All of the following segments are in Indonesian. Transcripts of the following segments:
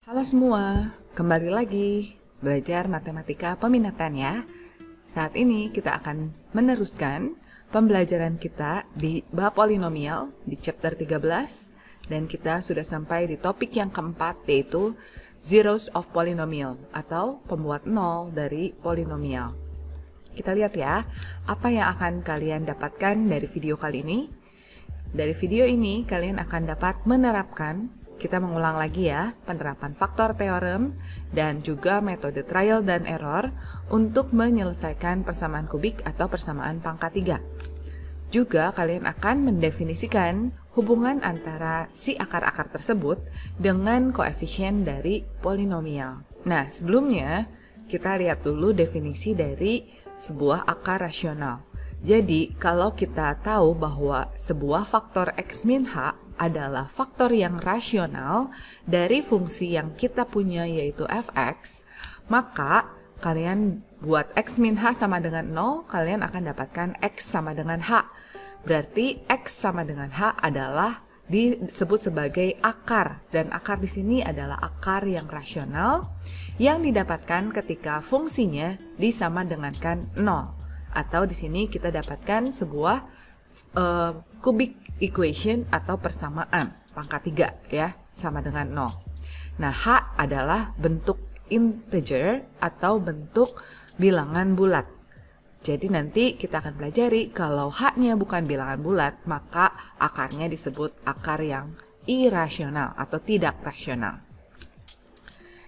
Halo semua, kembali lagi belajar matematika peminatan ya. Saat ini kita akan meneruskan pembelajaran kita di bab polinomial di chapter 13 dan kita sudah sampai di topik yang keempat, yaitu zeros of polynomial atau pembuat nol dari polinomial. Kita lihat ya, apa yang akan kalian dapatkan dari video kali ini. Dari video ini kalian akan dapat menerapkan, kita mengulang lagi ya, penerapan faktor teorem dan juga metode trial dan error untuk menyelesaikan persamaan kubik atau persamaan pangkat 3. Juga kalian akan mendefinisikan hubungan antara si akar-akar tersebut dengan koefisien dari polinomial. Nah, sebelumnya kita lihat dulu definisi dari sebuah akar rasional. Jadi, kalau kita tahu bahwa sebuah faktor x min h adalah faktor yang rasional dari fungsi yang kita punya, yaitu fx, maka kalian buat x min h sama dengan 0, kalian akan dapatkan x sama dengan h. Berarti x sama dengan h adalah disebut sebagai akar, dan akar di sini adalah akar yang rasional yang didapatkan ketika fungsinya disama dengankan 0. Atau di sini kita dapatkan sebuah cubic equation atau persamaan pangkat 3 ya, sama dengan 0. Nah, h adalah bentuk integer atau bentuk bilangan bulat. Jadi nanti kita akan pelajari kalau h-nya bukan bilangan bulat, maka akarnya disebut akar yang irasional atau tidak rasional.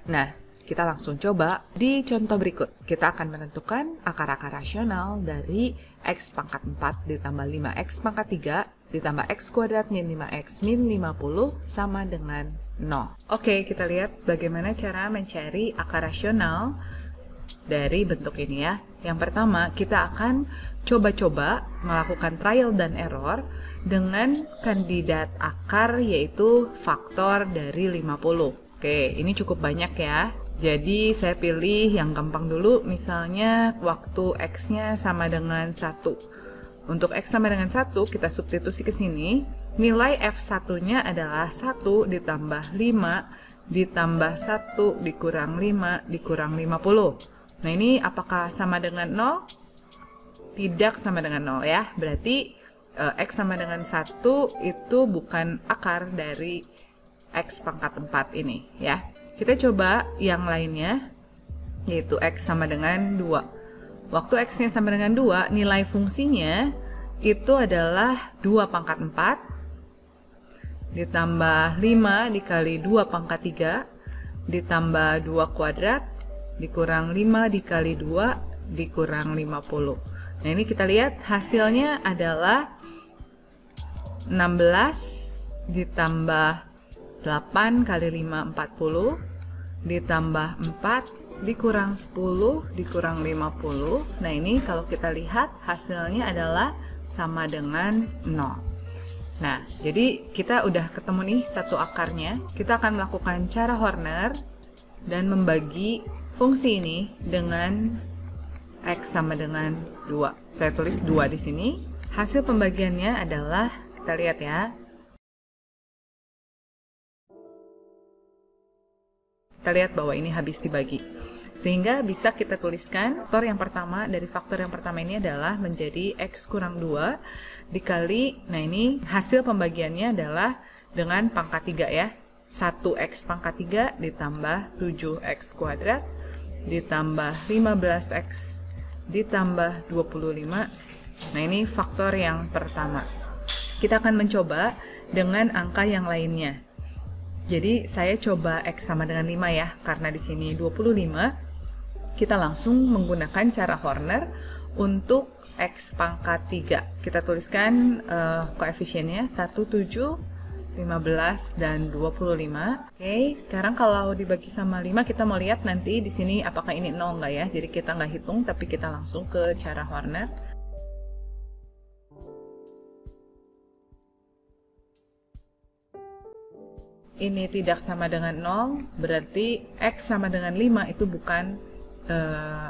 Nah, kita langsung coba di contoh berikut. Kita akan menentukan akar-akar rasional dari x pangkat 4 ditambah 5x pangkat 3 ditambah x kuadrat min 5x min 50 sama dengan 0. Oke, kita lihat bagaimana cara mencari akar rasional dari bentuk ini ya. Yang pertama, kita akan coba-coba melakukan trial dan error dengan kandidat akar, yaitu faktor dari 50. Oke, ini cukup banyak ya. Jadi saya pilih yang gampang dulu, misalnya waktu x-nya sama dengan 1. Untuk x sama dengan 1, kita substitusi ke sini. Nilai f1-nya adalah 1 ditambah 5 ditambah 1 dikurang 5 dikurang 50. Nah, ini apakah sama dengan 0? Tidak sama dengan 0 ya. Berarti x sama dengan 1 itu bukan akar dari x pangkat 4 ini ya. Kita coba yang lainnya, yaitu x sama dengan 2. Waktu x-nya sama dengan 2, nilai fungsinya itu adalah 2 pangkat 4 ditambah 5 dikali 2 pangkat 3 ditambah 2 kuadrat dikurang 5 dikali 2 dikurang 50. Nah, ini kita lihat hasilnya adalah 16 ditambah 8 kali 5, 40 ditambah 4 dikurang 10 dikurang 50. Nah, ini kalau kita lihat hasilnya adalah sama dengan 0. Nah, jadi kita udah ketemu nih satu akarnya. Kita akan melakukan cara Horner dan membagi fungsi ini dengan x sama dengan 2. Saya tulis 2 di sini. Hasil pembagiannya adalah, kita lihat ya. Kita lihat bahwa ini habis dibagi. Sehingga bisa kita tuliskan faktor yang pertama, dari faktor yang pertama ini adalah menjadi x kurang 2 dikali, nah ini hasil pembagiannya adalah dengan pangkat 3 ya. 1x pangkat 3 ditambah 7x kuadrat ditambah 15x ditambah 25. Nah, ini faktor yang pertama. Kita akan mencoba dengan angka yang lainnya. Jadi saya coba x sama dengan 5 ya, karena di sini 25. Kita langsung menggunakan cara Horner untuk x pangkat 3. Kita tuliskan koefisiennya 1, 7, 15, dan 25. Oke, sekarang kalau dibagi sama 5, kita mau lihat nanti di sini apakah ini 0 enggak ya. Jadi kita nggak hitung, tapi kita langsung ke cara Horner. Ini tidak sama dengan 0, berarti x sama dengan 5 itu bukan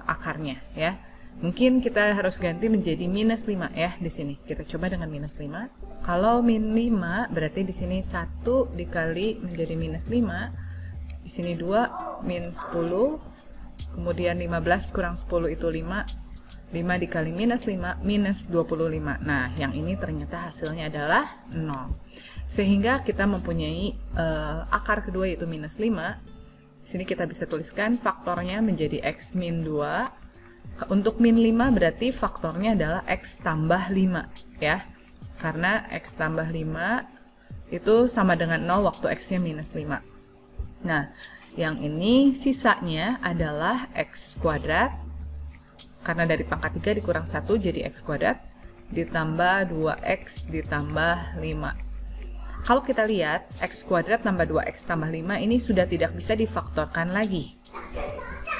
akarnya ya. Mungkin kita harus ganti menjadi minus 5 ya di sini. Kita coba dengan minus 5. Kalau min 5 berarti di sini 1 dikali menjadi minus 5 Di sini 2, min 10, kemudian 15 kurang 10 itu 5, 5 dikali minus 5, minus 25. Nah, yang ini ternyata hasilnya adalah 0. Sehingga kita mempunyai akar kedua yaitu minus 5. Di sini kita bisa tuliskan faktornya menjadi x min 2. Untuk min 5 berarti faktornya adalah x tambah 5 ya. Karena x tambah 5 itu sama dengan 0 waktu x-nya minus 5. Nah, yang ini sisanya adalah x kuadrat. Karena dari pangkat 3 dikurang 1 jadi x kuadrat. Ditambah 2x ditambah 5. Kalau kita lihat, x kuadrat tambah 2x tambah 5 ini sudah tidak bisa difaktorkan lagi.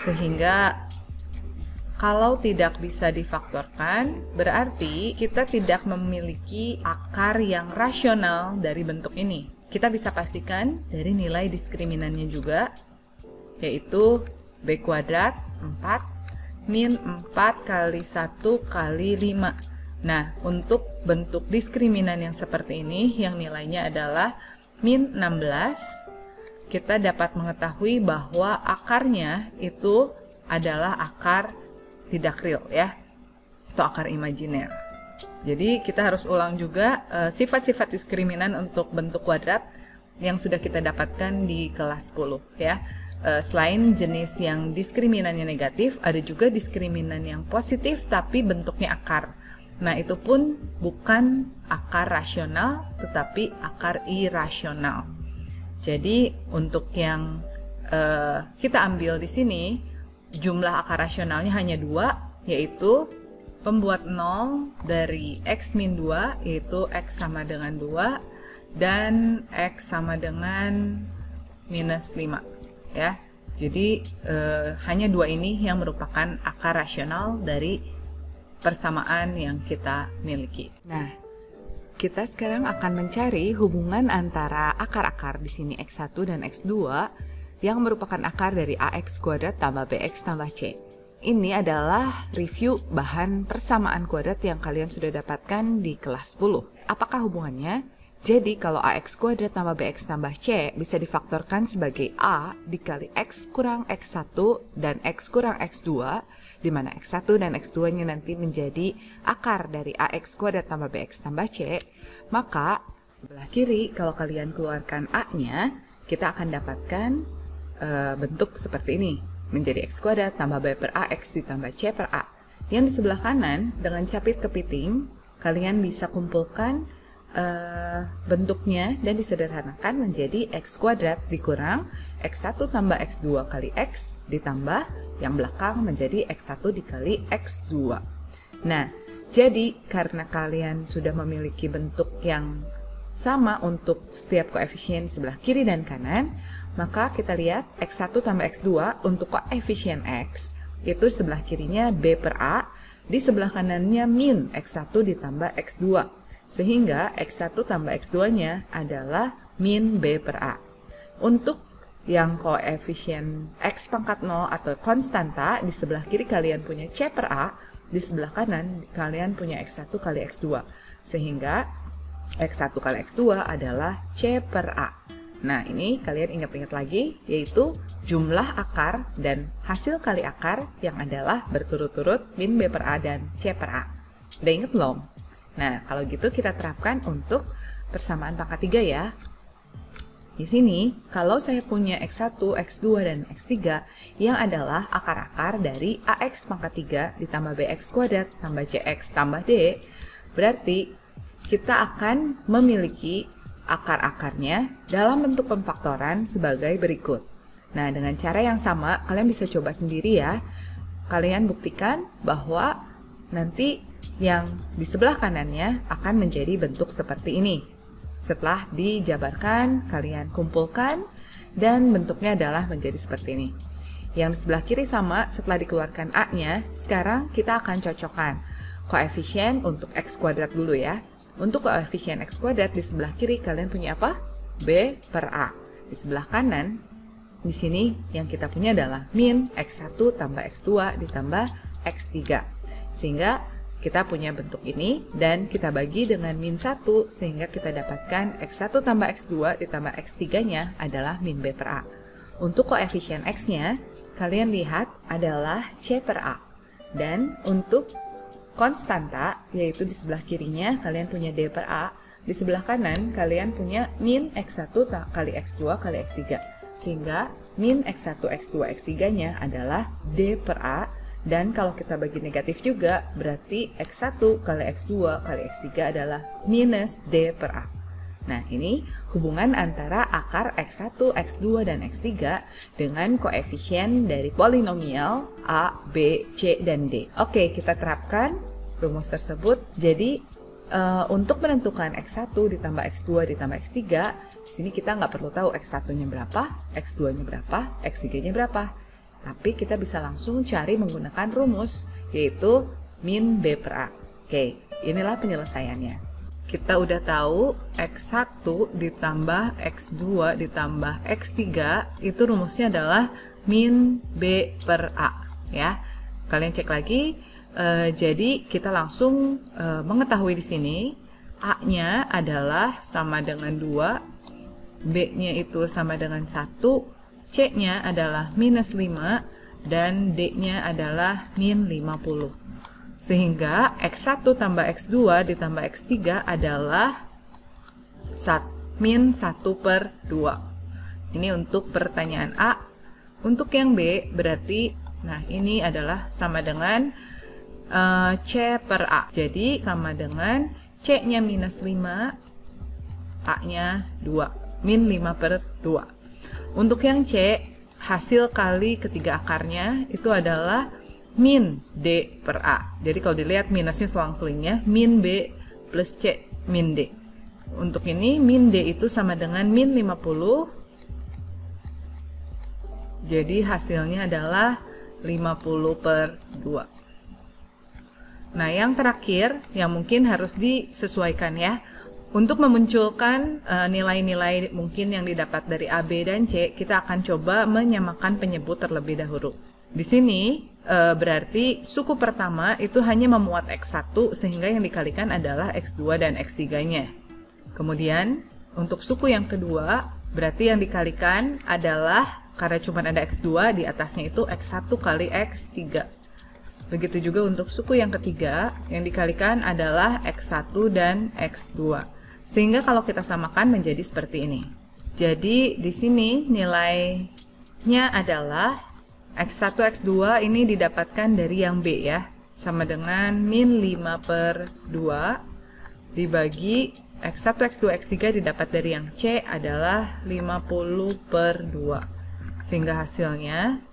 Sehingga kalau tidak bisa difaktorkan, berarti kita tidak memiliki akar yang rasional dari bentuk ini. Kita bisa pastikan dari nilai diskriminannya juga, yaitu b kuadrat 4 min 4 kali 1 kali 5. Nah, untuk bentuk diskriminan yang seperti ini, yang nilainya adalah min 16, kita dapat mengetahui bahwa akarnya itu adalah akar tidak real ya, atau akar imajiner. Jadi kita harus ulang juga sifat-sifat diskriminan untuk bentuk kuadrat yang sudah kita dapatkan di kelas 10 ya. Selain jenis yang diskriminannya negatif, ada juga diskriminan yang positif tapi bentuknya akar. Nah, itu pun bukan akar rasional tetapi akar irasional. Jadi untuk yang kita ambil di sini, jumlah akar rasionalnya hanya 2, yaitu pembuat 0 dari x min 2, yaitu x sama dengan 2, dan x sama dengan minus 5. Ya, jadi hanya 2 ini yang merupakan akar rasional dari persamaan yang kita miliki. Nah, kita sekarang akan mencari hubungan antara akar-akar di sini x1 dan x2 yang merupakan akar dari ax kuadrat tambah bx tambah c. Ini adalah review bahan persamaan kuadrat yang kalian sudah dapatkan di kelas 10. Apakah hubungannya? Jadi kalau ax kuadrat tambah bx tambah c bisa difaktorkan sebagai a dikali x kurang x1 dan x kurang x2, di mana x1 dan x2-nya nanti menjadi akar dari ax kuadrat tambah bx tambah c, maka sebelah kiri kalau kalian keluarkan a-nya, kita akan dapatkan bentuk seperti ini, menjadi x kuadrat tambah b per a x ditambah c per a. Yang di sebelah kanan dengan capit kepiting, kalian bisa kumpulkan bentuknya dan disederhanakan menjadi x kuadrat dikurang x1 tambah x2 kali x ditambah yang belakang menjadi x1 dikali x2. Nah, jadi karena kalian sudah memiliki bentuk yang sama untuk setiap koefisien sebelah kiri dan kanan, maka kita lihat x1 tambah x2 untuk koefisien x itu sebelah kirinya b per a, di sebelah kanannya min x1 ditambah x2, sehingga x1 tambah x2-nya adalah min b per a. Untuk yang koefisien x pangkat 0 atau konstanta, di sebelah kiri kalian punya c per a, di sebelah kanan kalian punya x1 kali x2, sehingga x1 kali x2 adalah c per a. Nah, ini kalian ingat-ingat lagi, yaitu jumlah akar dan hasil kali akar yang adalah berturut-turut min b per a dan c per a. Udah inget belum? Nah, kalau gitu kita terapkan untuk persamaan pangkat 3 ya. Di sini, kalau saya punya x1, x2, dan x3 yang adalah akar-akar dari ax pangkat 3 ditambah bx kuadrat tambah cx tambah d, berarti kita akan memiliki akar-akarnya dalam bentuk pemfaktoran sebagai berikut. Nah, dengan cara yang sama, kalian bisa coba sendiri ya. Kalian buktikan bahwa nanti yang di sebelah kanannya akan menjadi bentuk seperti ini. Setelah dijabarkan, kalian kumpulkan, dan bentuknya adalah menjadi seperti ini. Yang di sebelah kiri sama, setelah dikeluarkan a-nya, sekarang kita akan cocokkan koefisien untuk x kuadrat dulu ya. Untuk koefisien x kuadrat di sebelah kiri kalian punya apa? B per A. Di sebelah kanan, di sini yang kita punya adalah min x1 tambah x2 ditambah x3. Sehingga kita punya bentuk ini dan kita bagi dengan min 1 sehingga kita dapatkan x1 tambah x2 ditambah x3-nya adalah min B per A. Untuk koefisien X-nya, kalian lihat adalah C per A. Dan untuk konstanta, yaitu di sebelah kirinya kalian punya D per A, di sebelah kanan kalian punya min X1 kali X2 kali X3. Sehingga min X1, X2, X3-nya adalah D per A. Dan kalau kita bagi negatif juga, berarti X1 kali X2 kali X3 adalah minus D per A. Nah, ini hubungan antara akar X1, X2, dan X3 dengan koefisien dari polinomial A, B, C, dan D. Oke, kita terapkan rumus tersebut. Jadi, untuk menentukan X1 ditambah X2 ditambah X3, di sini kita nggak perlu tahu X1-nya berapa, X2-nya berapa, X3-nya berapa. Tapi kita bisa langsung cari menggunakan rumus, yaitu min B per A. Oke, inilah penyelesaiannya. Kita udah tahu X1 ditambah X2 ditambah X3 itu rumusnya adalah min B per A ya. Kalian cek lagi. Jadi kita langsung mengetahui di sini A-nya adalah sama dengan 2, B-nya itu sama dengan 1, C-nya adalah minus 5, dan D-nya adalah min 50. Sehingga X1 tambah X2 ditambah X3 adalah min 1 per 2. Ini untuk pertanyaan A. Untuk yang B berarti, nah ini adalah sama dengan C per A. Jadi sama dengan C-nya minus 5, A-nya 2. Min 5 per 2. Untuk yang C, hasil kali ketiga akarnya itu adalah min D per A. Jadi kalau dilihat minusnya selang-selingnya, min B plus C min D. Untuk ini min D itu sama dengan min 50. Jadi hasilnya adalah 50 per 2. Nah, yang terakhir yang mungkin harus disesuaikan ya. Untuk memunculkan nilai-nilai mungkin yang didapat dari A, B, dan C, kita akan coba menyamakan penyebut terlebih dahulu. Di sini berarti suku pertama itu hanya memuat X1 sehingga yang dikalikan adalah X2 dan X3-nya. Kemudian untuk suku yang kedua berarti yang dikalikan adalah, karena cuma ada X2, di atasnya itu X1 kali X3. Begitu juga untuk suku yang ketiga yang dikalikan adalah X1 dan X2. Sehingga kalau kita samakan menjadi seperti ini. Jadi di sini nilainya adalah X1, X2 ini didapatkan dari yang B ya, sama dengan min 5 per 2 dibagi X1, X2, X3 didapat dari yang C adalah 50 per 2. Sehingga hasilnya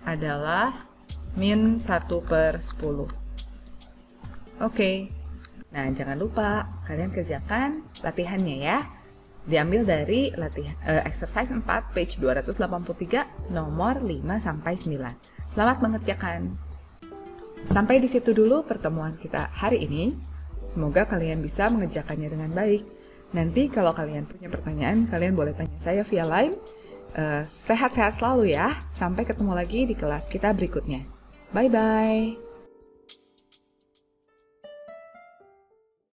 adalah min 1 per 10. Oke. Nah, jangan lupa kalian kerjakan latihannya ya. Diambil dari latihan exercise 4 page 283 nomor 5-9. Selamat mengerjakan. Sampai di situ dulu pertemuan kita hari ini. Semoga kalian bisa mengerjakannya dengan baik. Nanti kalau kalian punya pertanyaan, kalian boleh tanya saya via line. Sehat-sehat selalu ya. Sampai ketemu lagi di kelas kita berikutnya. Bye-bye.